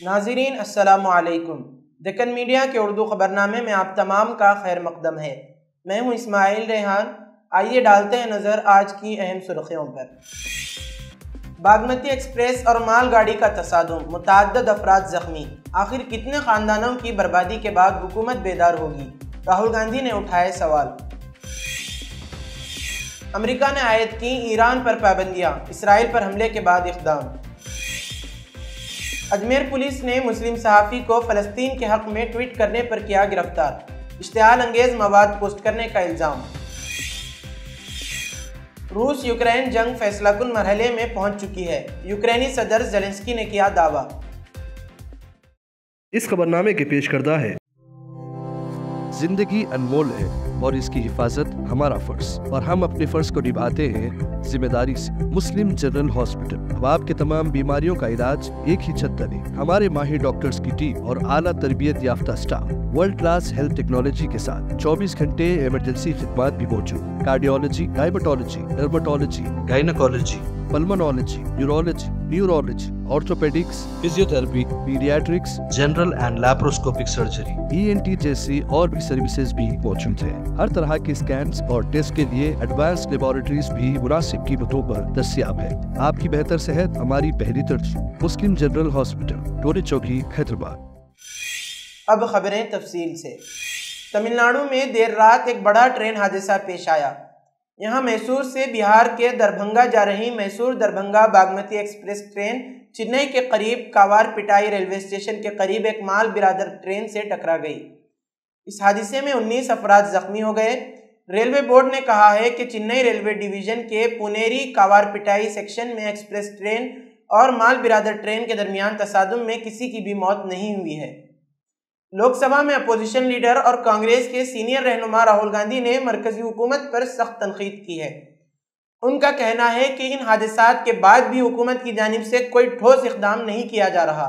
ناظرین السلام علیکم۔ دکن میڈیا کے اردو خبرنامے میں آپ تمام کا خیر مقدم ہے۔ میں ہوں اسماعیل ریحان۔ آئیے ڈالتے ہیں نظر آج کی اہم سرخیوں پر۔ باگمتی ایکسپریس اور مال گاڑی کا تصادم، متعدد افراد زخمی۔ آخر کتنے خاندانوں کی بربادی کے بعد حکومت بیدار ہوگی؟ راہل گاندھی نے اٹھائے سوال۔ امریکہ نے عائد کی ایران پر پابندیاں، اسرائیل پر حملے کے بعد اقدام۔ اجمیر پولیس نے مسلم صحافی کو فلسطین کے حق میں ٹویٹ کرنے پر کیا گرفتار، اشتعال انگیز مواد پوسٹ کرنے کا الزام۔ روس یوکرین جنگ فیصلہ کن مرحلے میں پہنچ چکی ہے، یوکرینی صدر زیلنسکی نے کیا دعویٰ۔ اس خبرنامے کے پیش کردہ ہے۔ زندگی انمول ہے اور اس کی حفاظت ہمارا فرض، اور ہم اپنے فرض کو نبھاتے ہیں ذمہ داری سے۔ مسلم جنرل ہاسپٹل اب آپ کے تمام بیماریوں کا علاج ایک ہی چھت تلے۔ ہمارے ماہر ڈاکٹرز کی ٹیم اور اعلیٰ تربیت یافتہ staff world class health technology کے ساتھ 24 گھنٹے ایمرجنسی خدمات بھی موجود۔ Cardiology, diabetology, dermatology, gynaecology, pulmonology, urology, neurology, orthopaedics, physiotherapy, paediatrics, general and laparoscopic surgery, ENT جیسی اور بھی سروسز بھی موجود ہیں۔ ہر طرح کے اسکینز اور ٹیسٹ کے لیے ایڈوانس لیبارٹریز بھی مناسب قیمتوں پر دستیاب ہے۔ آپ کی بہتر صحت ہماری پہلی ترجیح۔ مسلم جنرل ہاسپٹل، ٹولی چوکی، حیدرآباد۔ اب خبریں تفصیل سے۔ تمل ناڈو میں دیر رات ایک بڑا ٹرین حادثہ پیش آیا۔ یہاں میسور سے بہار کے دربھنگا جا رہی میسور دربھنگا باگمتی ایکسپریس ٹرین چنئی کے قریب کاوار پٹائی ریلوے اسٹیشن کے قریب ایک مال برادر ٹرین سے ٹکرا گئی۔ اس حادثے میں 19 افراد زخمی ہو گئے۔ ریلوے بورڈ نے کہا ہے کہ چنئی ریلوے ڈویژن کے پونیری کاوار پٹائی سیکشن میں ایکسپریس ٹرین اور مال برادر ٹرین کے درمیان تصادم میں کسی کی بھی موت نہیں ہوئی ہے۔ لوک سبھا میں اپوزیشن لیڈر اور کانگریس کے سینئر رہنما راہل گاندھی نے مرکزی حکومت پر سخت تنقید کی ہے۔ ان کا کہنا ہے کہ ان حادثات کے بعد بھی حکومت کی جانب سے کوئی ٹھوس اقدام نہیں کیا جا رہا،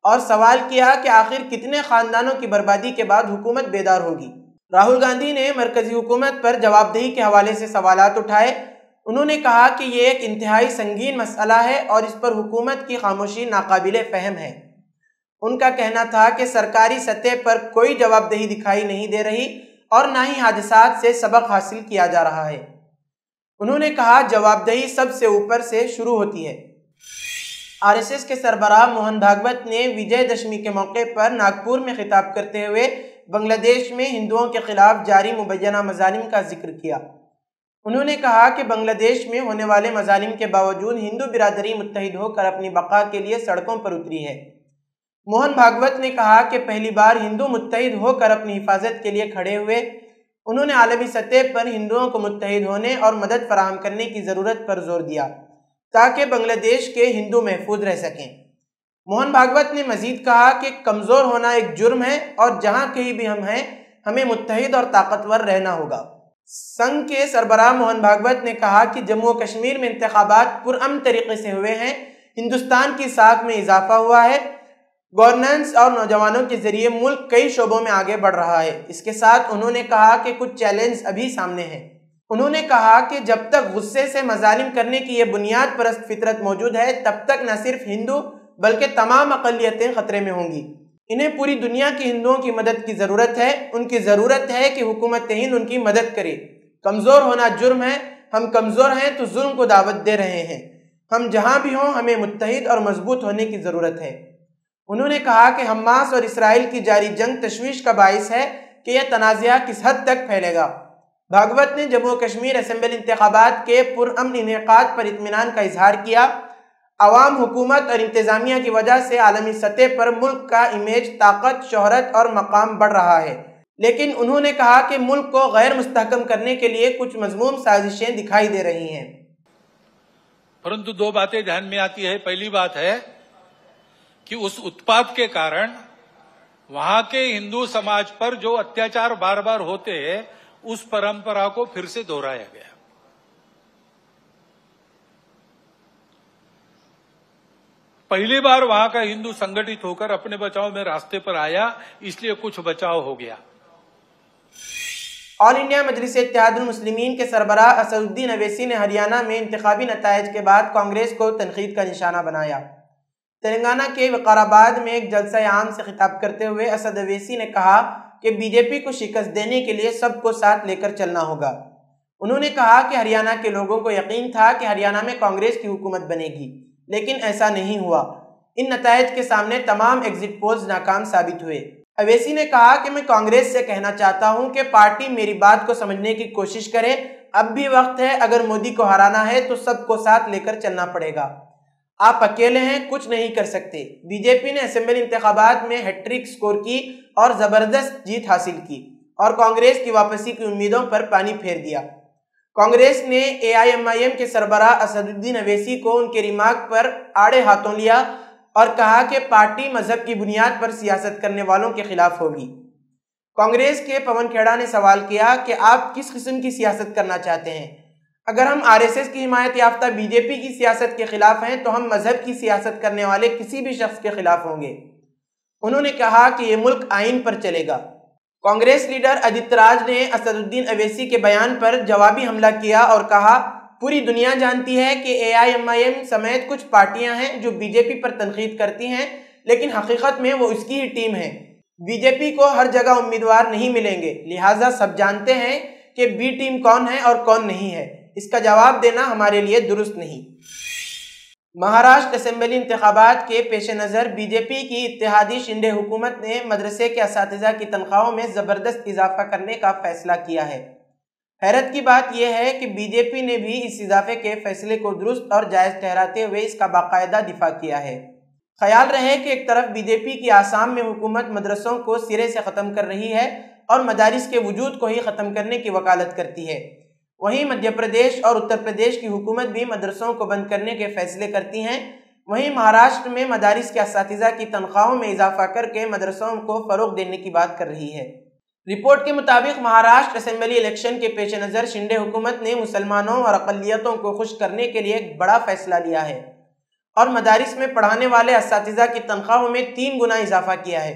اور سوال کیا کہ آخر کتنے خاندانوں کی بربادی کے بعد حکومت بیدار ہوگی۔ راہل گاندھی نے مرکزی حکومت پر جواب دہی کے حوالے سے سوالات اٹھائے۔ انہوں نے کہا کہ یہ ایک انتہائی سنگین مسئلہ ہے اور اس پر حکومت کی خاموشی ناقابل فہم ہے۔ ان کا کہنا تھا کہ سرکاری سطح پر کوئی جواب دہی دکھائی نہیں دے رہی اور نہ ہی حادثات سے سبق حاصل کیا جا رہا ہے۔ انہوں نے کہا جواب دہی سب سے اوپر سے شروع ہوتی ہے۔ RSS کے سربراہ موہن بھاگوت نے وجے دشمی کے موقع پر ناگپور میں خطاب کرتے ہوئے بنگلہ دیش میں ہندوؤں کے خلاف جاری مبینہ مظالم کا ذکر کیا۔ انہوں نے کہا کہ بنگلہ دیش میں ہونے والے مظالم کے باوجود ہندو برادری متحد ہو کر اپنی بقا کے لیے سڑکوں پر اتری ہے۔ موہن بھاگوت نے کہا کہ پہلی بار ہندو متحد ہو کر اپنی حفاظت کے لیے کھڑے ہوئے۔ انہوں نے عالمی سطح پر ہندوؤں کو متحد ہونے اور مدد فراہم کرنے کی ضرورت پر زور دیا تاکہ بنگلہ دیش کے ہندو محفوظ رہ سکیں۔ موہن بھاگوت نے مزید کہا کہ کمزور ہونا ایک جرم ہے اور جہاں کہیں بھی ہم ہیں ہمیں متحد اور طاقتور رہنا ہوگا۔ سنگھ کے سربراہ موہن بھاگوت نے کہا کہ جموں و کشمیر میں انتخابات پرامن طریقے سے ہوئے ہیں، ہندوستان کی ساکھ میں اضافہ ہوا ہے، گورننس اور نوجوانوں کے ذریعے ملک کئی شعبوں میں آگے بڑھ رہا ہے۔ اس کے ساتھ انہوں نے کہا کہ کچھ چیلنج ابھی سامنے ہیں۔ انہوں نے کہا کہ جب تک غصے سے مظالم کرنے کی یہ بنیاد پرست فطرت موجود ہے تب تک نہ صرف ہندو بلکہ تمام اقلیتیں خطرے میں ہوں گی۔ انہیں پوری دنیا کے ہندوؤں کی مدد کی ضرورت ہے۔ ان کی ضرورت ہے کہ حکومت ہند ان کی مدد کرے۔ کمزور ہونا جرم ہے، ہم کمزور ہیں تو ظلم کو دعوت دے رہے ہیں۔ ہم جہاں بھی ہوں ہمیں متحد اور مضبوط ہونے کی ضرورت ہے۔ انہوں نے کہا کہ حماس اور اسرائیل کی جاری جنگ تشویش کا باعث ہے کہ یہ تنازعہ کس حد تک پھیلے گا۔ بھاگوت نے جموں و کشمیر اسمبلی انتخابات کے پرامن انعقاد پر اطمینان کا اظہار کیا۔ عوام، حکومت اور انتظامیہ کی وجہ سے عالمی سطح پر ملک کا امیج، طاقت، شہرت اور مقام بڑھ رہا ہے، لیکن انہوں نے کہا کہ ملک کو غیر مستحکم کرنے کے لیے کچھ مذموم سازشیں دکھائی دے رہی ہیں۔ پرنتو دو باتیں دھیان میں آتی ہے۔ پہلی بات ہے کہ اس اتپاد کے کارن وہاں کے ہندو سماج پر جو اتیاچار بار بار ہوتے ہیں اس پرمپرا کو پھر سے دہرایا گیا۔ پہلی بار وہاں کا ہندو سنگٹت ہو کر اپنے بچاؤ میں راستے پر آیا، اس لیے کچھ بچاؤ ہو گیا۔ آل انڈیا مجلس اتحاد المسلمین کے سربراہ اسد الدین اویسی نے ہریانہ میں انتخابی نتائج کے بعد کانگریس کو تنقید کا نشانہ بنایا۔ تلنگانہ کے وقار آباد میں ایک جلسہ عام سے خطاب کرتے ہوئے اسد اویسی نے کہا کہ بی جے پی کو شکست دینے کے لیے سب کو ساتھ لے کر چلنا ہوگا۔ انہوں نے کہا کہ ہریانہ کے لوگوں کو یقین تھا کہ ہریانہ میں کانگریس کی حکومت بنے گی، لیکن ایسا نہیں ہوا۔ ان نتائج کے سامنے تمام ایگزٹ پولز ناکام ثابت ہوئے۔ اویسی نے کہا کہ میں کانگریس سے کہنا چاہتا ہوں کہ پارٹی میری بات کو سمجھنے کی کوشش کرے، اب بھی وقت ہے، اگر مودی کو ہرانا ہے تو سب کو ساتھ لے کر چلنا پڑے گا، آپ اکیلے ہیں، کچھ نہیں کر سکتے۔ بی جے پی نے اسمبلی انتخابات میں ہیٹرک سکور کی اور زبردست جیت حاصل کی اور کانگریس کی واپسی کی امیدوں پر پانی پھیر دیا۔ کانگریس نے AIMIM کے سربراہ اسد الدین اویسی کو ان کے ریمارک پر آڑے ہاتھوں لیا اور کہا کہ پارٹی مذہب کی بنیاد پر سیاست کرنے والوں کے خلاف ہوگی۔ کانگریس کے پون کھیڑا نے سوال کیا کہ آپ کس قسم کی سیاست کرنا چاہتے ہیں؟ اگر ہم RSS کی حمایت یافتہ BJP کی سیاست کے خلاف ہیں تو ہم مذہب کی سیاست کرنے والے کسی بھی شخص کے خلاف ہوں گے۔ انہوں نے کہا کہ یہ ملک آئین پر چلے گا۔ کانگریس لیڈر آدتیہ راج نے اسد الدین اویسی کے بیان پر جوابی حملہ کیا اور کہا پوری دنیا جانتی ہے کہ AIMIM سمیت کچھ پارٹیاں ہیں جو BJP پر تنقید کرتی ہیں، لیکن حقیقت میں وہ اس کی ہی ٹیم ہے۔ BJP کو ہر جگہ امیدوار نہیں ملیں گے، لہٰذا سب جانتے ہیں کہ B ٹیم کون ہے اور کون نہیں ہے۔ اس کا جواب دینا ہمارے لیے درست نہیں۔ مہاراشٹر اسمبلی انتخابات کے پیش نظر BJP کی اتحادی شنڈے حکومت نے مدرسے کے اساتذہ کی تنخواہوں میں زبردست اضافہ کرنے کا فیصلہ کیا ہے۔ حیرت کی بات یہ ہے کہ BJP نے بھی اس اضافے کے فیصلے کو درست اور جائز ٹھہراتے ہوئے اس کا باقاعدہ دفاع کیا ہے۔ خیال رہے کہ ایک طرف BJP کی آسام میں حکومت مدرسوں کو سرے سے ختم کر رہی ہے اور مدارس کے وجود کو ہی ختم کرنے کی وکالت کرتی ہے، وہیں مدھیہ پردیش اور اتر پردیش کی حکومت بھی مدرسوں کو بند کرنے کے فیصلے کرتی ہیں، وہیں مہاراشٹر میں مدارس کے اساتذہ کی تنخواہوں میں اضافہ کر کے مدرسوں کو فروغ دینے کی بات کر رہی ہے۔ رپورٹ کے مطابق مہاراشٹر اسمبلی الیکشن کے پیش نظر شنڈے حکومت نے مسلمانوں اور اقلیتوں کو خوش کرنے کے لیے ایک بڑا فیصلہ لیا ہے اور مدارس میں پڑھانے والے اساتذہ کی تنخواہوں میں 3 گنا اضافہ کیا ہے۔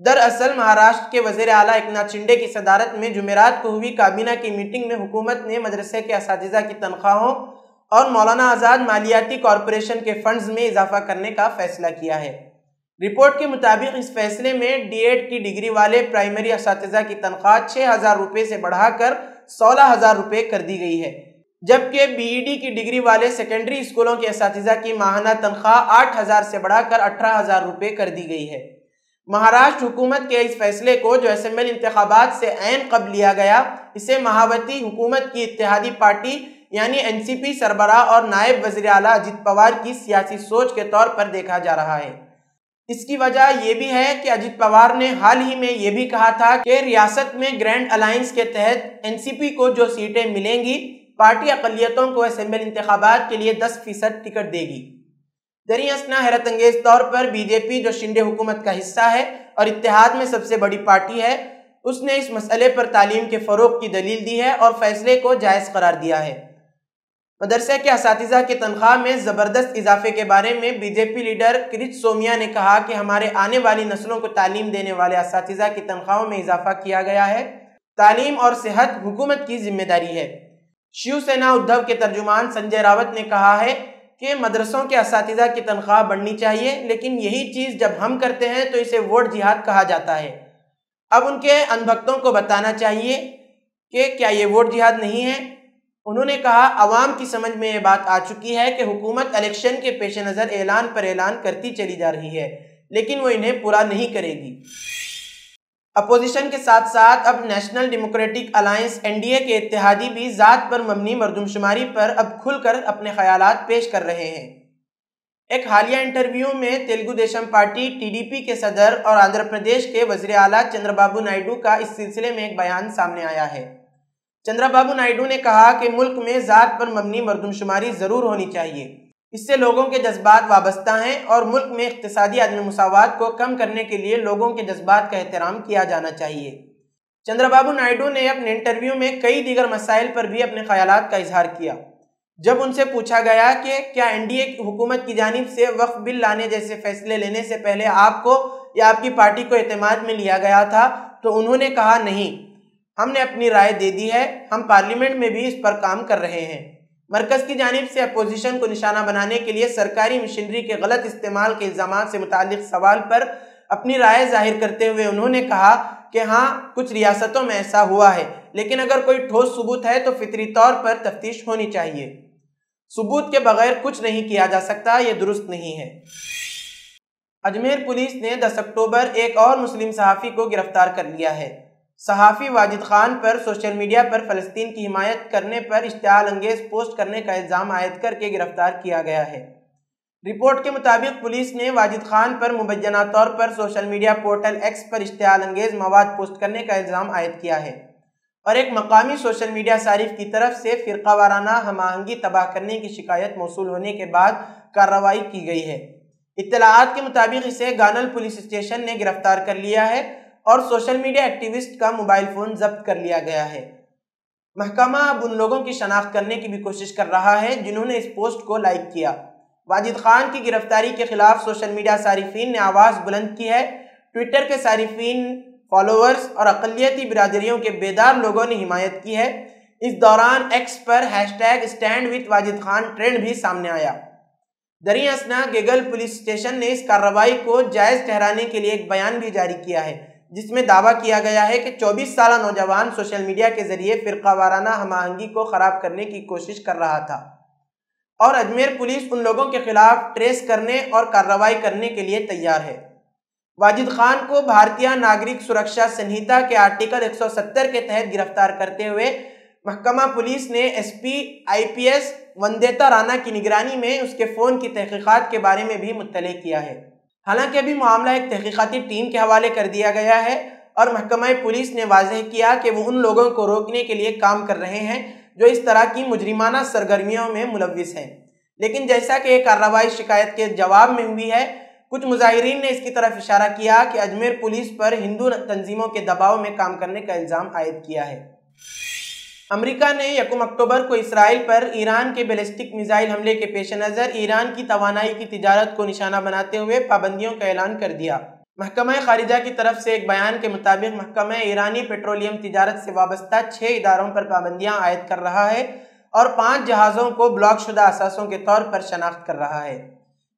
دراصل مہاراشٹر کے وزیر اعلیٰ ایکناتھ شنڈے کی صدارت میں جمعرات کو ہوئی کابینہ کی میٹنگ میں حکومت نے مدرسے کے اساتذہ کی تنخواہوں اور مولانا آزاد مالیاتی کارپوریشن کے فنڈز میں اضافہ کرنے کا فیصلہ کیا ہے۔ رپورٹ کے مطابق اس فیصلے میں D.Ed کی ڈگری والے پرائمری اساتذہ کی تنخواہ 6,000 روپے سے بڑھا کر 16,000 روپے کر دی گئی ہے، جبکہ BEd کی ڈگری والے سیکنڈری اسکولوں کے اساتذہ کی ماہانہ تنخواہ 8,000 سے بڑھا کر 18,000 روپے کر دی گئی ہے۔ مہاراشٹر حکومت کے اس فیصلے کو جو اسمبلی انتخابات سے عین قبل لیا گیا، اسے مہاوتی حکومت کی اتحادی پارٹی یعنی NCP سربراہ اور نائب وزیر اعلیٰ اجیت پوار کی سیاسی سوچ کے طور پر دیکھا جا رہا ہے۔ اس کی وجہ یہ بھی ہے کہ اجیت پوار نے حال ہی میں یہ بھی کہا تھا کہ ریاست میں گرینڈ الائنس کے تحت NCP کو جو سیٹیں ملیں گی، پارٹی اقلیتوں کو اسمبلی انتخابات کے لیے 10% ٹکٹ دے گی۔ دریں اثنا حیرت انگیز طور پر BJP جو شنڈے حکومت کا حصہ ہے اور اتحاد میں سب سے بڑی پارٹی ہے، اس نے اس مسئلے پر تعلیم کے فروغ کی دلیل دی ہے اور فیصلے کو جائز قرار دیا ہے۔ مدرسے کے اساتذہ کی تنخواہ میں زبردست اضافے کے بارے میں BJP لیڈر کرت سومیا نے کہا کہ ہمارے آنے والی نسلوں کو تعلیم دینے والے اساتذہ کی تنخواہوں میں اضافہ کیا گیا ہے۔ تعلیم اور صحت حکومت کی ذمہ داری ہے۔ شیو سینا ادھو کے ترجمان سنجے راوت نے کہا ہے کہ مدرسوں کے اساتذہ کی تنخواہ بڑھنی چاہیے، لیکن یہی چیز جب ہم کرتے ہیں تو اسے ووٹ جہاد کہا جاتا ہے۔ اب ان کے ان بھکتوں کو بتانا چاہیے کہ کیا یہ ووٹ جہاد نہیں ہے۔ انہوں نے کہا عوام کی سمجھ میں یہ بات آ چکی ہے کہ حکومت الیکشن کے پیش نظر اعلان پر اعلان کرتی چلی جا رہی ہے، لیکن وہ انہیں پورا نہیں کرے گی۔ اپوزیشن کے ساتھ ساتھ اب نیشنل ڈیموکریٹک الائنس NDA کے اتحادی بھی ذات پر مبنی مردم شماری پر اب کھل کر اپنے خیالات پیش کر رہے ہیں۔ ایک حالیہ انٹرویو میں تیلگو دیشم پارٹی TDP کے صدر اور آندھرا پردیش کے وزیر اعلیٰ چندرا بابو نائیڈو کا اس سلسلے میں ایک بیان سامنے آیا ہے۔ چندرا بابو نائیڈو نے کہا کہ ملک میں ذات پر مبنی مردم شماری ضرور ہونی چاہیے، اس سے لوگوں کے جذبات وابستہ ہیں اور ملک میں اقتصادی عدم مساوات کو کم کرنے کے لیے لوگوں کے جذبات کا احترام کیا جانا چاہیے۔ چندرا بابو نائیڈو نے اپنے انٹرویو میں کئی دیگر مسائل پر بھی اپنے خیالات کا اظہار کیا۔ جب ان سے پوچھا گیا کہ کیا NDA حکومت کی جانب سے وقف بل لانے جیسے فیصلے لینے سے پہلے آپ کو یا آپ کی پارٹی کو اعتماد میں لیا گیا تھا، تو انہوں نے کہا نہیں، ہم نے اپنی رائے دے دی ہے، ہم پارلیمنٹ میں بھی اس پر کام کر رہے ہیں۔ مرکز کی جانب سے اپوزیشن کو نشانہ بنانے کے لیے سرکاری مشینری کے غلط استعمال کے الزامات سے متعلق سوال پر اپنی رائے ظاہر کرتے ہوئے انہوں نے کہا کہ ہاں کچھ ریاستوں میں ایسا ہوا ہے، لیکن اگر کوئی ٹھوس ثبوت ہے تو فطری طور پر تفتیش ہونی چاہیے۔ ثبوت کے بغیر کچھ نہیں کیا جا سکتا، یہ درست نہیں ہے۔ اجمیر پولیس نے 10 اکتوبر ایک اور مسلم صحافی کو گرفتار کر لیا ہے۔ صحافی واجد خان پر سوشل میڈیا پر فلسطین کی حمایت کرنے پر اشتعال انگیز پوسٹ کرنے کا الزام عائد کر کے گرفتار کیا گیا ہے۔ رپورٹ کے مطابق پولیس نے واجد خان پر مبینہ طور پر سوشل میڈیا پورٹل ایکس پر اشتعال انگیز مواد پوسٹ کرنے کا الزام عائد کیا ہے اور ایک مقامی سوشل میڈیا صارف کی طرف سے فرقہ وارانہ ہم آہنگی تباہ کرنے کی شکایت موصول ہونے کے بعد کارروائی کی گئی ہے۔ اطلاعات کے مطابق اسے گانل پولیس اسٹیشن نے گرفتار کر لیا ہے اور سوشل میڈیا ایکٹیوسٹ کا موبائل فون ضبط کر لیا گیا ہے۔ محکمہ اب ان لوگوں کی شناخت کرنے کی بھی کوشش کر رہا ہے جنہوں نے اس پوسٹ کو لائک کیا۔ واجد خان کی گرفتاری کے خلاف سوشل میڈیا صارفین نے آواز بلند کی ہے۔ ٹویٹر کے صارفین، فالوورز اور اقلیتی برادریوں کے بیدار لوگوں نے حمایت کی ہے۔ اس دوران ایکس پر #StandWithWajid Khan ٹرینڈ بھی سامنے آیا۔ دریں اثنا گیگل پولیس اسٹیشن نے اس کارروائی کو جائز ٹھہرانے کے لیے ایک بیان بھی جاری کیا ہے جس میں دعویٰ کیا گیا ہے کہ 24 سالہ نوجوان سوشل میڈیا کے ذریعے فرقہ وارانہ ہم آہنگی کو خراب کرنے کی کوشش کر رہا تھا اور اجمیر پولیس ان لوگوں کے خلاف ٹریس کرنے اور کارروائی کرنے کے لیے تیار ہے۔ واجد خان کو بھارتیہ ناگرک سرکشا سنہیتا کے آرٹیکل 170 کے تحت گرفتار کرتے ہوئے محکمہ پولیس نے SP IPS وندیتا رانا کی نگرانی میں اس کے فون کی تحقیقات کے بارے میں بھی مطلع کیا ہے۔ حالانکہ ابھی معاملہ ایک تحقیقاتی ٹیم کے حوالے کر دیا گیا ہے اور محکمہ پولیس نے واضح کیا کہ وہ ان لوگوں کو روکنے کے لیے کام کر رہے ہیں جو اس طرح کی مجرمانہ سرگرمیوں میں ملوث ہیں، لیکن جیسا کہ یہ کارروائی شکایت کے جواب میں ہوئی ہے، کچھ مظاہرین نے اس کی طرف اشارہ کیا کہ اجمیر پولیس پر ہندو تنظیموں کے دباؤ میں کام کرنے کا الزام عائد کیا ہے۔ امریکہ نے 1 اکتوبر کو اسرائیل پر ایران کے بیلسٹک میزائل حملے کے پیش نظر ایران کی توانائی کی تجارت کو نشانہ بناتے ہوئے پابندیوں کا اعلان کر دیا۔ محکمہ خارجہ کی طرف سے ایک بیان کے مطابق محکمہ ایرانی پیٹرولیم تجارت سے وابستہ 6 اداروں پر پابندیاں عائد کر رہا ہے اور 5 جہازوں کو بلاک شدہ اثاثوں کے طور پر شناخت کر رہا ہے۔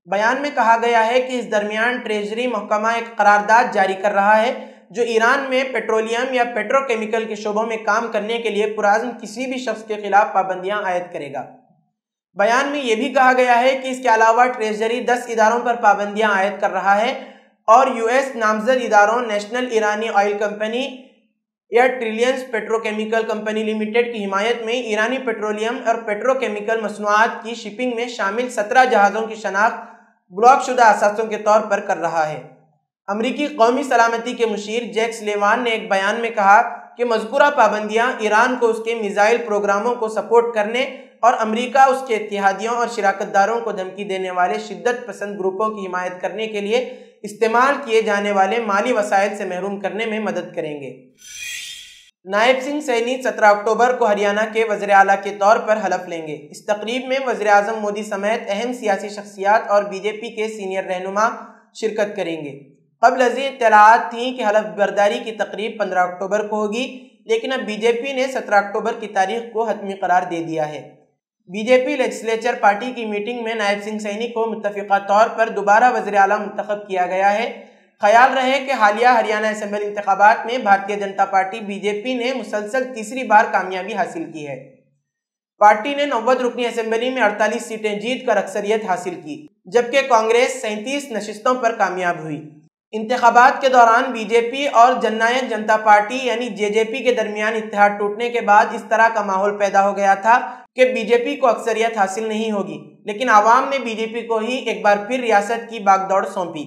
بیان میں کہا گیا ہے کہ اس درمیان ٹریجری محکمہ ایک قرارداد جاری کر رہا ہے جو ایران میں پیٹرولیم یا پیٹروکیمیکل کے شعبوں میں کام کرنے کے لیے پرعزم کسی بھی شخص کے خلاف پابندیاں عائد کرے گا۔ بیان میں یہ بھی کہا گیا ہے کہ اس کے علاوہ ٹریجری 10 اداروں پر پابندیاں عائد کر رہا ہے اور US نامزد اداروں نیشنل ایرانی آئل کمپنی یا ٹریلینز پیٹروکیمیکل کمپنی لمیٹڈ کی حمایت میں ایرانی پیٹرولیم اور پیٹروکیمیکل مصنوعات کی شپنگ میں شامل 17 جہازوں کی شناخت بلاک شدہ اثاثوں کے طور پر کر رہا ہے۔ امریکی قومی سلامتی کے مشیر جیک سلیوان نے ایک بیان میں کہا کہ مذکورہ پابندیاں ایران کو اس کے میزائل پروگراموں کو سپورٹ کرنے اور امریکہ اس کے اتحادیوں اور شراکت داروں کو دھمکی دینے والے شدت پسند گروپوں کی حمایت کرنے کے لیے استعمال کیے جانے والے مالی وسائل سے محروم کرنے میں مدد کریں گے۔ نائب سنگھ سینی 17 اکتوبر کو ہریانہ کے وزیر اعلیٰ کے طور پر حلف لیں گے۔ اس تقریب میں وزیر اعظم مودی سمیت اہم سیاسی شخصیات اور BJP کے سینئر رہنما شرکت کریں گے۔ قبل ازیں اطلاعات تھیں کہ حلف برداری کی تقریب 15 اکتوبر کو ہوگی، لیکن اب BJP نے 17 اکتوبر کی تاریخ کو حتمی قرار دے دیا ہے۔ BJP لیجسلیچر پارٹی کی میٹنگ میں نائب سنگھ سینی کو متفقہ طور پر دوبارہ وزیر اعلیٰ منتخب کیا گیا ہے۔ خیال رہے کہ حالیہ ہریانہ اسمبلی انتخابات میں بھارتیہ جنتا پارٹی BJP نے مسلسل تیسری بار کامیابی حاصل کی ہے۔ پارٹی نے 90 رکنی اسمبلی میں 48 سیٹیں جیت کر اکثریت حاصل کی، جبکہ کانگریس 37 نشستوں پر کامیاب ہوئی۔ انتخابات کے دوران BJP اور جن نایک جنتا پارٹی یعنی JJP کے درمیان اتحاد ٹوٹنے کے بعد اس طرح کا ماحول پیدا ہو گیا تھا کہ BJP کو اکثریت حاصل نہیں ہوگی، لیکن عوام نے BJP کو ہی ایک بار پھر ریاست کی باغ دوڑ سونپی۔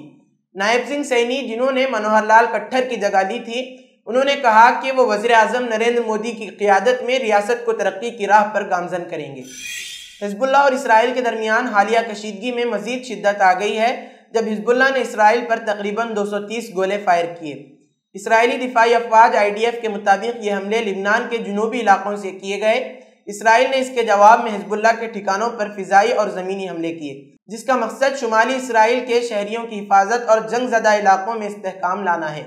نائب سنگھ سینی، جنہوں نے منوہر لال کھٹر کی جگہ لی تھی، انہوں نے کہا کہ وہ وزیر اعظم نریندر مودی کی قیادت میں ریاست کو ترقی کی راہ پر گامزن کریں گے۔ حزب اللہ اور اسرائیل کے درمیان حالیہ کشیدگی میں مزید شدت آ گئی ہے جب حزب اللہ نے اسرائیل پر تقریباً 230 گولے فائر کیے۔ اسرائیلی دفاعی افواج IDF کے مطابق یہ حملے لبنان کے جنوبی علاقوں سے کیے گئے۔ اسرائیل نے اس کے جواب میں حزب اللہ کے ٹھکانوں پر فضائی اور زمینی حملے کیے، جس کا مقصد شمالی اسرائیل کے شہریوں کی حفاظت اور جنگ زدہ علاقوں میں استحکام لانا ہے۔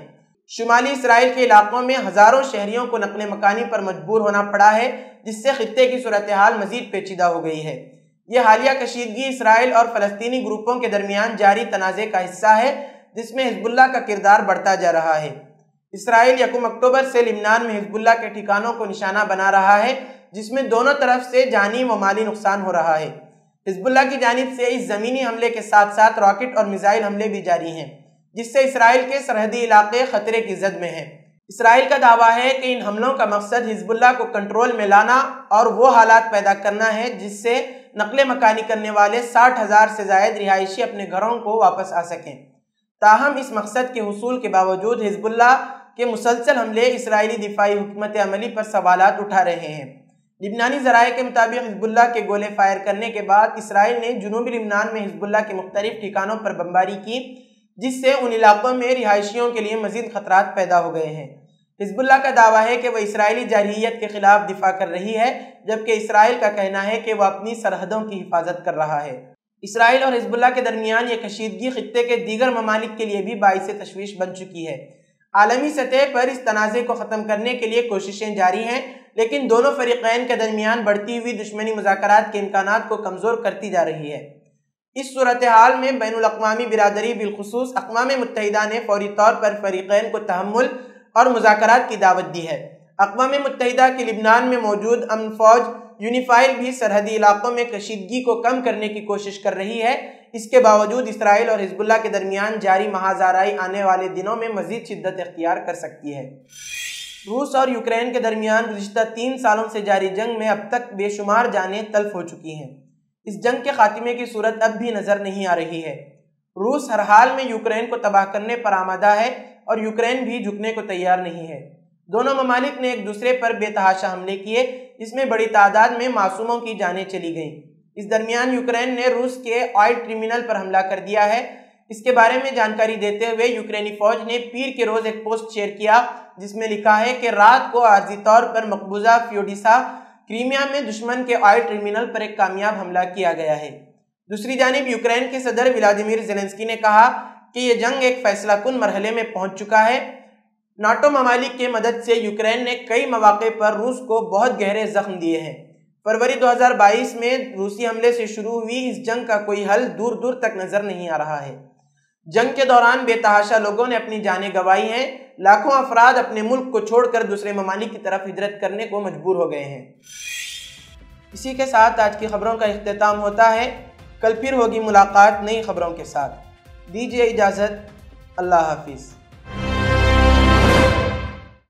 شمالی اسرائیل کے علاقوں میں ہزاروں شہریوں کو نقل مکانی پر مجبور ہونا پڑا ہے، جس سے خطے کی صورتحال مزید پیچیدہ ہو گئی ہے۔ یہ حالیہ کشیدگی اسرائیل اور فلسطینی گروپوں کے درمیان جاری تنازع کا حصہ ہے، جس میں حزب اللہ کا کردار بڑھتا جا رہا ہے۔ اسرائیل 1 اکتوبر سے لبنان میں حزب اللہ کے ٹھکانوں کو نشانہ بنا رہا ہے، جس میں دونوں طرف سے جانی و مالی نقصان ہو رہا ہے۔ حزب اللہ کی جانب سے اس زمینی حملے کے ساتھ ساتھ راکٹ اور میزائل حملے بھی جاری ہیں، جس سے اسرائیل کے سرحدی علاقے خطرے کی زد میں ہیں۔ اسرائیل کا دعویٰ ہے کہ ان حملوں کا مقصد حزب اللہ کو کنٹرول میں لانا اور وہ حالات پیدا کرنا ہے جس سے نقل مکانی کرنے والے 60,000 سے زائد رہائشی اپنے گھروں کو واپس آ سکیں۔ تاہم اس مقصد کے حصول کے باوجود حزب اللہ کے مسلسل حملے اسرائیلی دفاعی حکمت عملی پر سوالات اٹھا رہے ہیں۔ لبنانی ذرائع کے مطابق حزب اللہ کے گولے فائر کرنے کے بعد اسرائیل نے جنوبی لبنان میں حزب اللہ کے مختلف ٹھکانوں پر بمباری کی، جس سے ان علاقوں میں رہائشیوں کے لیے مزید خطرات پیدا ہو گئے ہیں۔ حزب اللہ کا دعویٰ ہے کہ وہ اسرائیلی جارحیت کے خلاف دفاع کر رہی ہے، جبکہ اسرائیل کا کہنا ہے کہ وہ اپنی سرحدوں کی حفاظت کر رہا ہے۔ اسرائیل اور حزب اللہ کے درمیان یہ کشیدگی خطے کے دیگر ممالک کے لیے بھی باعث تشویش بن چکی ہے۔ عالمی سطح پر اس تنازع کو ختم کرنے کے لیے کوششیں جاری ہیں، لیکن دونوں فریقین کے درمیان بڑھتی ہوئی دشمنی مذاکرات کے امکانات کو کمزور کرتی جا رہی ہے۔ اس صورتحال میں بین الاقوامی برادری بالخصوص اقوام متحدہ نے فوری طور پر فریقین کو تحمل اور مذاکرات کی دعوت دی ہے۔ اقوام متحدہ کی لبنان میں موجود امن فوج یونیفائل بھی سرحدی علاقوں میں کشیدگی کو کم کرنے کی کوشش کر رہی ہے۔ اس کے باوجود اسرائیل اور حزب اللہ کے درمیان جاری محاذ آرائی آنے والے دنوں میں مزید شدت اختیار کر سکتی ہے۔ روس اور یوکرین کے درمیان گزشتہ 3 سالوں سے جاری جنگ میں اب تک بے شمار جانیں تلف ہو چکی ہیں۔ اس جنگ کے خاتمے کی صورت اب بھی نظر نہیں آ رہی ہے۔ روس ہر حال میں یوکرین کو تباہ کرنے پر آمادہ ہے اور یوکرین بھی جھکنے کو تیار نہیں ہے۔ دونوں ممالک نے ایک دوسرے پر بے تحاشا حملے کیے، جس میں بڑی تعداد میں معصوموں کی جانیں چلی گئیں۔ اس درمیان یوکرین نے روس کے آئل ٹرمینل پر حملہ کر دیا ہے۔ اس کے بارے میں جانکاری دیتے ہوئے یوکرینی فوج نے پیر کے روز ایک پوسٹ شیئر کیا، جس میں لکھا ہے کہ رات کو عارضی طور پر مقبوضہ فیوڈیسا کریمیا میں دشمن کے آئل ٹرمینل پر ایک کامیاب حملہ کیا گیا ہے۔ دوسری جانب یوکرین کے صدر ولادیمیر زیلنسکی نے کہا کہ یہ جنگ ایک فیصلہ کن مرحلے میں پہنچ چکا ہے۔ ناٹو ممالک کی مدد سے یوکرین نے کئی مواقع پر روس کو بہت گہرے زخم دیے ہیں۔ فروری 2022 میں روسی حملے سے شروع ہوئی اس جنگ کا کوئی حل دور دور تک نظر نہیں آ رہا ہے۔ جنگ کے دوران بے تحاشا لوگوں نے اپنی جانیں گنوائی ہیں۔ لاکھوں افراد اپنے ملک کو چھوڑ کر دوسرے ممالک کی طرف ہجرت کرنے کو مجبور ہو گئے ہیں۔ اسی کے ساتھ آج کی خبروں کا اختتام ہوتا ہے۔ کل پھر ہوگی ملاقات نئی خبروں کے ساتھ۔ دیجیے اجازت۔ اللہ حافظ۔